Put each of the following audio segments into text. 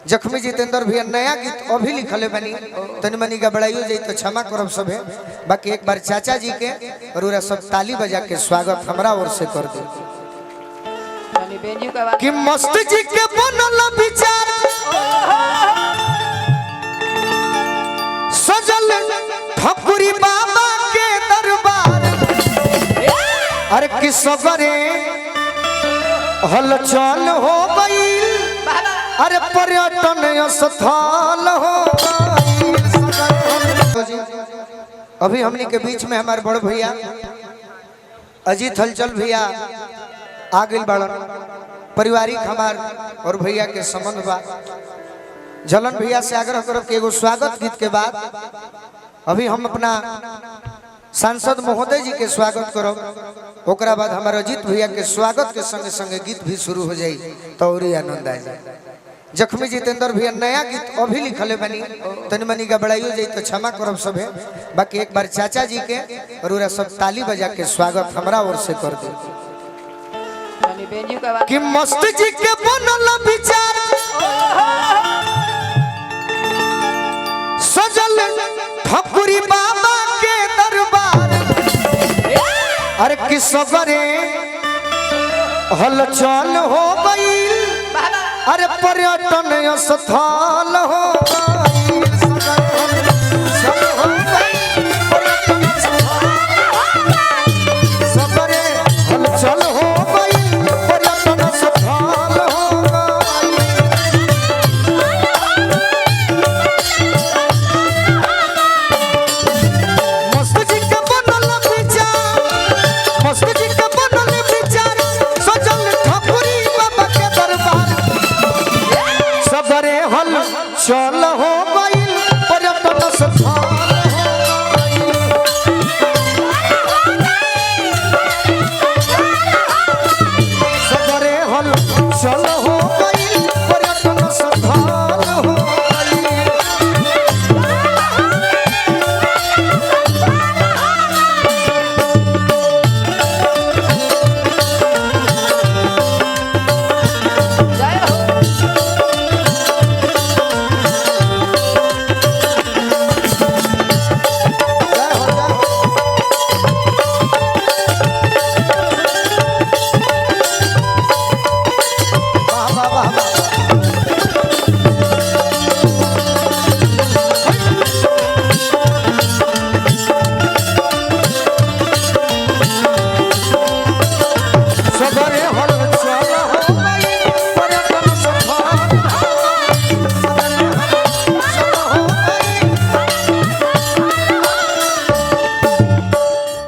जख्मी जितेंद्र भैया नया गीत अभी लिखले बनी तनी मनी गबड़ाइयो जाई तो क्षमा करब सभे। बाकी एक बार चाचा जी के और सब ताली बजा के स्वागत हमरा ओर से कर दे कि मस्त जी के बनल विचार सजल ठकुरी बाबा के दरबार। अरे किसबरे हलचल हो गई, अरे पर्यटन स्थल हो। अभी हमनी के बीच में हमारे बड़ भैया अजीत हलचल भैया आ गए बड़न। पारिवारिक हमार और भैया के संबंध बा। झलन भैया से आग्रह करब कि एगो स्वागत गीत के बाद अभी हम अपना सांसद महोदय जी के स्वागत करब। ओकरा बाद हमारे अजीत भैया के स्वागत के संगे संगे गीत भी शुरू हो जाई तो और आनंद आ जाए। जख्मी जितेंद्र भैया नया गीत अभी लिखले बनी तनी मनी गबड़ाइयो जाई तो क्षमा करब सभे। बाकी एक बार चाचा जी के और सब ताली बजा के स्वागत हमरा ओर से कर दे कि मस्त जी के बनल विचार सजल ठकुरी बाबा के दरबार। अरे किसबरे हलचल हो गई, अरे पर्यटन स्थल हो सबरे हलचल हो गई, पर्यटन स्थल हो। मस्त जी के बनल विचार, मस्त जी के बनल विचार सजल ठकुरी बाबा के दरबार। सबरे हल चल हो गई, पर्यटन स्थल सबरे हल चल हो गई, पर्यटन स्थल हो।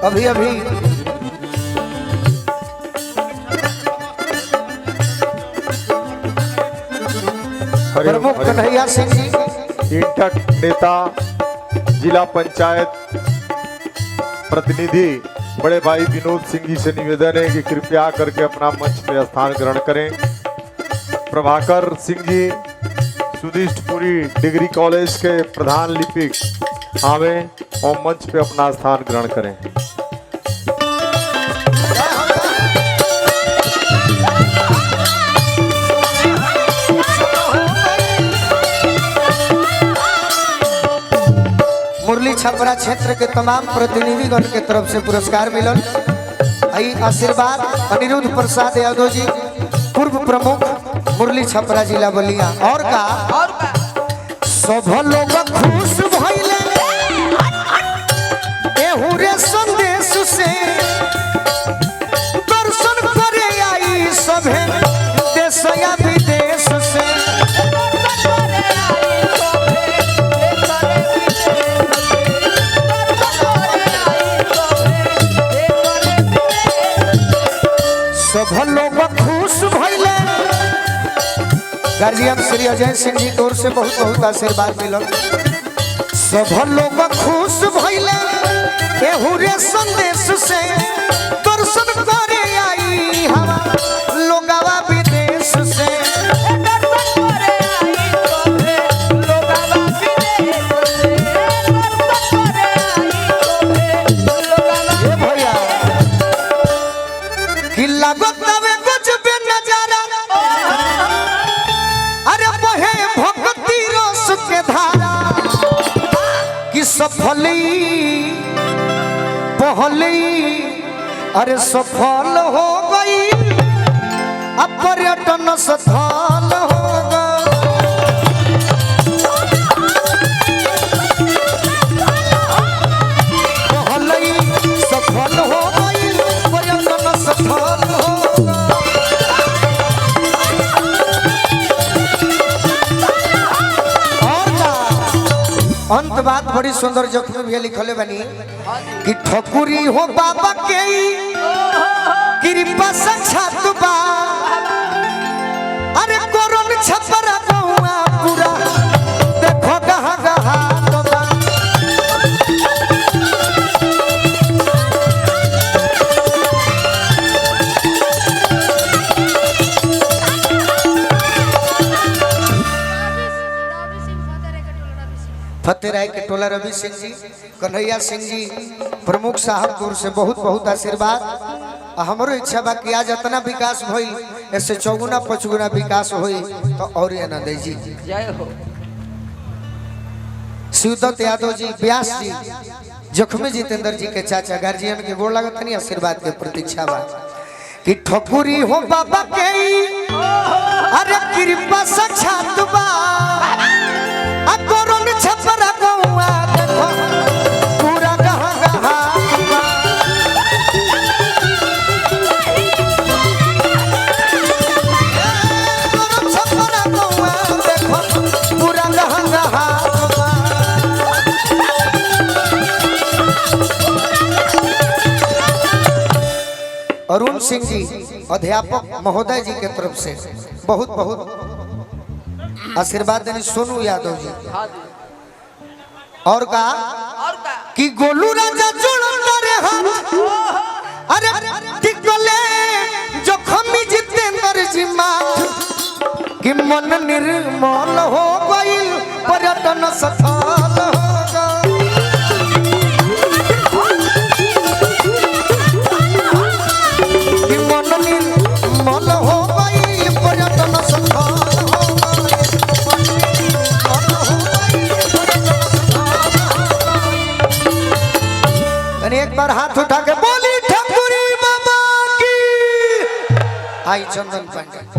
अभी अभी प्रमुख कन्हैया सिंह जी इंटक नेता, जिला पंचायत प्रतिनिधि बड़े भाई विनोद सिंह जी से निवेदन है कि कृपया करके अपना मंच पे स्थान ग्रहण करें। प्रभाकर सिंह जी सुदिष्टपुरी डिग्री कॉलेज के प्रधान लिपिक आवे और मंच पे अपना स्थान ग्रहण करें। मुरली छपरा क्षेत्र के तमाम प्रतिनिधिगण के तरफ से पुरस्कार मिलल। आई आशीर्वाद अनिरुद्ध प्रसाद यादव जी, पूर्व प्रमुख मुरली छपरा जिला बलिया। और का सब लोग खुश भइले एहू रे संदेश से, दर्शन करे आई सभे देश या विदेश से। सब लोग खुश भइले। गार्जियन श्री अजय सिंह जी की ओर से बहुत बहुत आशीर्वाद मिलल। सब लोग खुश भइले एहू रे संदेश से, दर्शन करे आई हवा लोगवा विदेश से। भैया कि लागत कुछ भी नजारा, अरे बहे सफली पहली अरे सफल हो गई अब पर्यटन स्थल हो गई पहली सफल हो गई पर्यटन स्थल हो अंत बात बड़ी सुंदर जख्मी भी लिखले बनी कि ठकुरी हो बाबा के कृपा साक्षात बा अरे कोरोन छपरा गौआ पूरा देखो गहा गहा बा फतेह राय के टोला रवि सिंह जी कन्हैया सिंह जी प्रमुख साहबपुर से बहुत बहुत आशीर्वाद हमारो इच्छा बा कि आज इतना विकास भइल ऐसे 4गुना-5गुना विकास होई तो और आनंद जी जय हो शिवदत्त यादव जी व्यास जी जख्मी जितेंद्र जी के चाचा गार्जियन के गोड़ लगत नहीं आशीर्वाद के प्रतीक्षा बा कि ठकुरी हो बाबा के अरे कृपा साक्षात बा कोरोन छपरा गौआ देखो पूरा गहा गहा कोरोन छपरा गौआ देखो पूरा गहा गहा अरुण सिंह जी अध्यापक महोदय जी के तरफ से बहुत बहुत आशीर्वाद देने सोनू यादव जी और का कि गोलू राजा जुड़ता रे हाथ अरे टिकले जखमी जितेंद्र जी माथ कि मन निर्मल हो गई पर्यटन स्थल हो गई कि मन निर्मल हो गई पर्यटन स्थल एक बार हाथ उठा के बोली ठकुरी बाबा की आई चंदन पांडे।